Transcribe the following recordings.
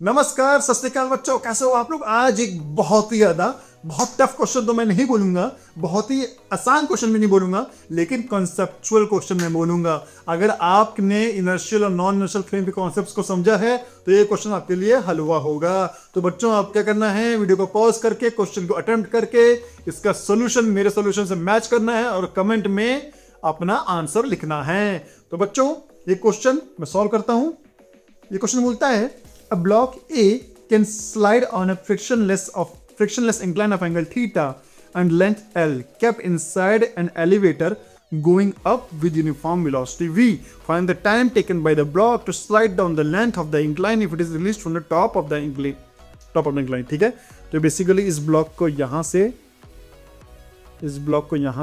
नमस्कार, सत श्री अकाल बच्चों, कैसे हो आप लोग। आज एक बहुत ही ज्यादा बहुत टफ क्वेश्चन तो मैं नहीं बोलूंगा, बहुत ही आसान क्वेश्चन भी नहीं बोलूंगा, लेकिन कॉन्सेप्चुअल क्वेश्चन मैं बोलूंगा। अगर आपने इनर्शियल और नॉन इनर्शियल फ्रेम के कॉन्सेप्ट्स को समझा है तो ये क्वेश्चन आपके लिए हलवा होगा। तो बच्चों, आप क्या करना है, वीडियो को पॉज करके क्वेश्चन को अटेम्प्ट करके इसका सोल्यूशन मेरे सोल्यूशन से मैच करना है और कमेंट में अपना आंसर लिखना है। तो बच्चों, ये क्वेश्चन मैं सॉल्व करता हूं। ये क्वेश्चन बोलता है a block A can slide on a frictionless incline of angle theta and length L kept inside an elevator going up with uniform velocity V. Find the time taken by the block to slide down the length of the incline if it is released from the top of the incline. ठीक है, तो basically इस block को यहाँ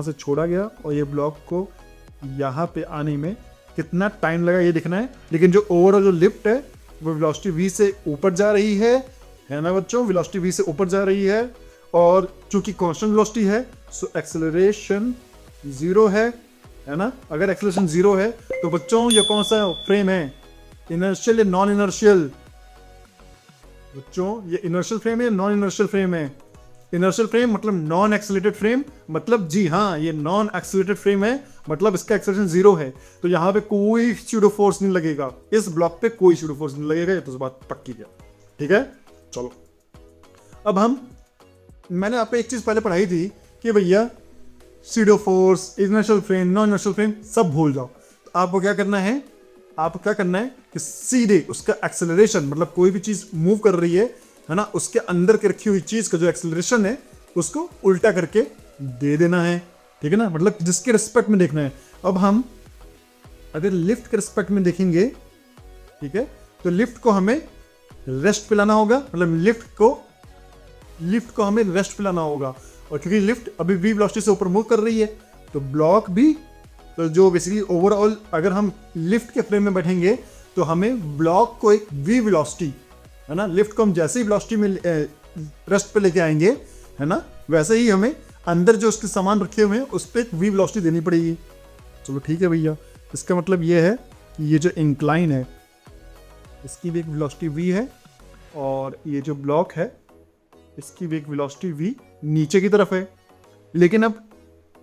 से छोड़ा गया और ये ब्लॉक को यहाँ पे आने में कितना टाइम लगा ये देखना है। लेकिन जो ओवरऑल जो लिफ्ट है वो वेलोसिटी v से ऊपर जा रही है ना बच्चों, वेलोसिटी v से ऊपर जा रही है और चूंकि कांस्टेंट वेलोसिटी है सो एक्सेलरेशन जीरो है ना। अगर एक्सेलरेशन जीरो है तो बच्चों ये कौन सा फ्रेम है, इनर्शियल या नॉन इनर्शियल। बच्चों ये इनर्शियल फ्रेम है, नॉन इनर्शियल फ्रेम है। इनर्शियल फ्रेम मतलब नॉन एक्सेलरेटेड फ्रेम, मतलब जी हाँ ये नॉन एक्सेलरेटेड फ्रेम है, मतलब इसका एक्सेलरेशन जीरो है। तो यहाँ पे कोई स्यूडो फोर्स नहीं लगेगा, इस ब्लॉक पे कोई स्यूडो फोर्स नहीं लगेगा, ये तो बात पक्की है। ठीक है, चलो अब मैंने आप पे एक चीज पहले पढ़ाई थी कि भैया pseudo force, inertial frame, non inertial frame सब भूल जाओ। तो आपको क्या करना है, कि सीधे उसका एक्सेलरेशन, मतलब कोई भी चीज मूव कर रही है ना, उसके अंदर के रखी हुई चीज का जो एक्सेलरेशन है उसको उल्टा करके दे देना है। ठीक है ना, मतलब जिसके रिस्पेक्ट में देखना है। अब हम अगर लिफ्ट के रिस्पेक्ट में देखेंगे, ठीक है, तो लिफ्ट को हमें रेस्ट पे लाना होगा, मतलब लिफ्ट को हमें रेस्ट पे लाना होगा। और क्योंकि लिफ्ट अभी v वेलोसिटी से ऊपर मूव कर रही है तो ब्लॉक भी, तो जो बेसिकली ओवरऑल अगर हम लिफ्ट के फ्रेम में बैठेंगे तो हमें ब्लॉक को एक v वेलोसिटी, है ना, लिफ्ट को हम जैसे ही वेलोसिटी में रेस्ट पे लेके आएंगे, है ना, वैसे ही हमें अंदर जो उसके सामान रखे हुए हैं उस पर एक वी वेलोसिटी देनी पड़ेगी। चलो ठीक है भैया, इसका मतलब ये है कि ये जो इंक्लाइन है इसकी भी एक वेलोसिटी वी है और ये जो ब्लॉक है इसकी भी एक वेलोसिटी वी नीचे की तरफ है। लेकिन अब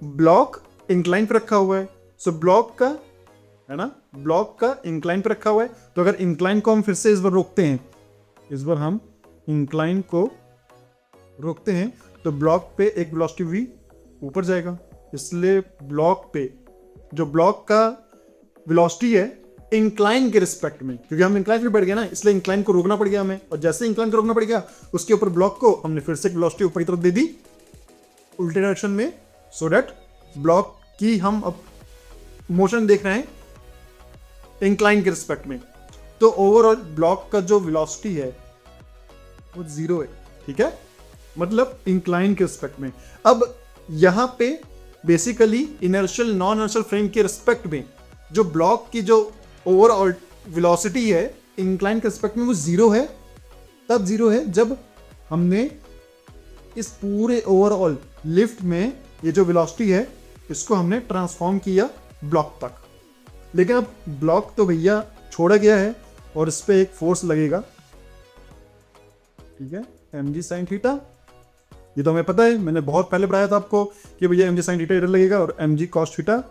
ब्लॉक इंक्लाइन पे रखा हुआ है, सो ब्लॉक का इंक्लाइन पे रखा हुआ है। तो अगर इंक्लाइन को हम फिर से इस बार रोकते हैं, तो ब्लॉक पे एक वेलोसिटी v ऊपर जाएगा। इसलिए ब्लॉक पे जो ब्लॉक का वेलोसिटी है इंक्लाइन के रिस्पेक्ट में, क्योंकि हम इंक्लाइन पे बैठ गए ना, इसलिए इंक्लाइन को रोकना पड़ गया हमें। और जैसे इंक्लाइन को रोकना पड़ गया उसके ऊपर ब्लॉक को हमने फिर से वेलोसिटी ऊपर की तरफ दे दी उल्टे डायरेक्शन में, सो दैट ब्लॉक की हम अब मोशन देख रहे हैं इंक्लाइन के रिस्पेक्ट में। तो ओवरऑल ब्लॉक का जो वेलोसिटी है वो जीरो है। ठीक है, मतलब इंक्लाइन के रिस्पेक्ट में। अब यहां पे basically inertial non inertial frame के रिस्पेक्ट में जो ब्लॉक की जो ओवरऑल वेलोसिटी है इंक्लाइन के रिस्पेक्ट में वो जीरो है। तब जीरो है जब हमने इस पूरे ओवरऑल लिफ्ट में ये जो वेलोसिटी है इसको हमने ट्रांसफॉर्म किया ब्लॉक तक। लेकिन अब ब्लॉक तो भैया छोड़ा गया है और इस पे एक फोर्स लगेगा, ठीक है, mg sin थीटा। ये तो हमें पता है, मैंने बहुत पहले बताया था आपको कि भैया mg sin थीटा इधर लगेगा और mg cos थीटा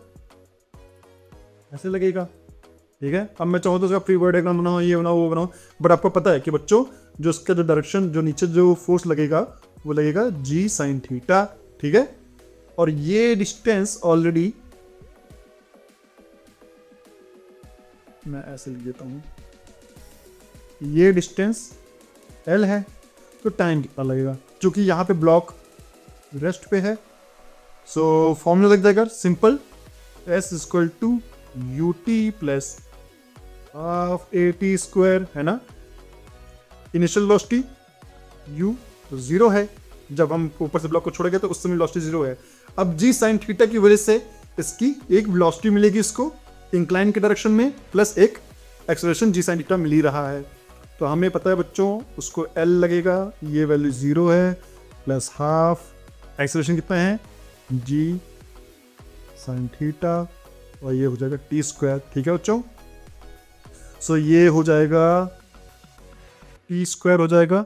ऐसे लगेगा। ठीक है, अब मैं चाहूँ तो उसका फ्री बॉडी डायग्राम बनाओ, ये बनाओ वो बनाओ, बट आपको पता है कि बच्चों जो उसका जो डायरेक्शन, जो नीचे जो फोर्स लगेगा वो लगेगा g sin थीटा। ठीक है, और ये डिस्टेंस ऑलरेडी मैं ऐसे लिख देता हूं, ये डिस्टेंस L है, तो टाइम कितना लगेगा, क्योंकि यहाँ पे ब्लॉक रेस्ट पे है। सो फॉर्मूला लग जाएगा simple, S equal to ut plus half at square, है ना। इनिशियल वेलोसिटी u तो जीरो है, जब हम ऊपर से ब्लॉक को छोड़ेंगे तो उस समय वेलोसिटी जीरो है। अब g sin थीटा की वजह से इसकी एक वेलोसिटी मिलेगी इसको इंक्लाइन के डायरेक्शन में, प्लस एक एक्सेलरेशन g sin थीटा मिल ही रहा है। तो हमें पता है बच्चों उसको L लगेगा, ये वैल्यू जीरो है, प्लस हाफ एक्सेलरेशन कितना है g sin थीटा और ये हो जाएगा t स्क्वायर। ठीक है बच्चों, सो ये हो जाएगा टी स्क्वायर हो जाएगा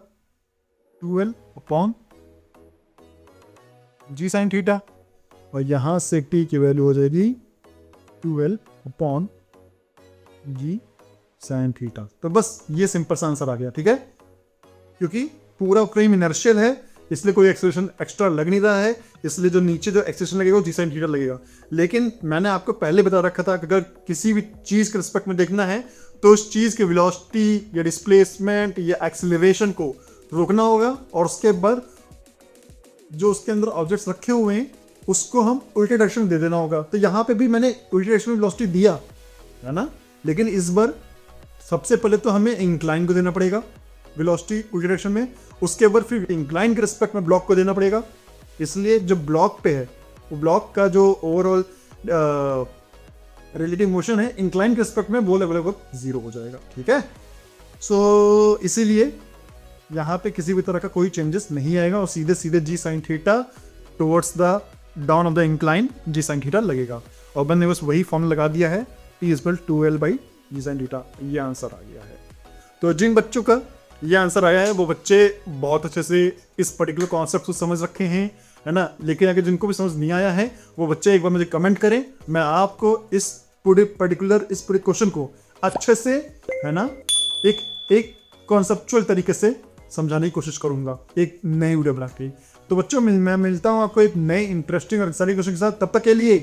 2l अपॉन जी साइन थीटा, और यहाँ से टी की वैल्यू हो जाएगी 2l अपॉन जी साइन थीटा। तो बस ये सिंपल सा आंसर आ गया, ठीक है। क्योंकि पूरा फ्रेम इनर्शियल है इसलिए कोई एक्सेलरेशन एक्स्ट्रा लग नहीं रहा है, इसलिए जो नीचे जो एक्सेलरेशन लगेगा वो जी साइन थीटा लगेगा। लेकिन मैंने आपको पहले बता रखा था कि अगर किसी भी चीज़ के रिस्पेक्ट में देखना है तो उस चीज़ के वेलोसिटी या डिस्प्लेसमेंट या एक्सेलरेशन को रोकना होगा, और उसके बाद जो उसके अंदर ऑब्जेक्ट्स रखे हुए हैं उसको हम उल्टे डायरेक्शन में दे देना होगा। तो यहाँ पे भी मैंने उल्टे डायरेक्शन में वेलोसिटी दिया है ना, लेकिन इस बार सबसे पहले तो हमें इंक्लाइन को देना पड़ेगा वेलोसिटी उल्टे डायरेक्शन में, उसके बाद फिर इंक्लाइन के रिस्पेक्ट में ब्लॉक को देना पड़ेगा। इसलिए जो ब्लॉक पे है वो ब्लॉक का जो ओवरऑल रिलेटिव मोशन है इंक्लाइन के रिस्पेक्ट में वो लगभग 0 हो जाएगा, ठीक है। सो इसीलिए यहाँ पे किसी भी तरह का कोई चेंजेस नहीं आएगा और सीधे सीधे g sine theta towards the down of the incline g sine theta लगेगा। और मैंने बस वही फॉर्मूला लगा दिया है, T is 2l by g sine theta, ये आंसर आ गया है। तो जिन बच्चों का ये आंसर आया है वो बच्चे बहुत अच्छे से इस पर्टिकुलर कॉन्सेप्ट को समझ रखे हैं, है ना। लेकिन अगर जिनको भी समझ नहीं आया है वो बच्चे एक बार मुझे कमेंट करें, मैं आपको इस पूरे क्वेश्चन को अच्छे से, है ना, एक कॉन्सेप्चुअल तरीके से समझाने की कोशिश करूंगा एक नई वीडियो बना के। तो बच्चों मैं मिलता हूँ आपको एक नए इंटरेस्टिंग और एक्साइटिंग क्वेश्चन के साथ, तब तक के लिए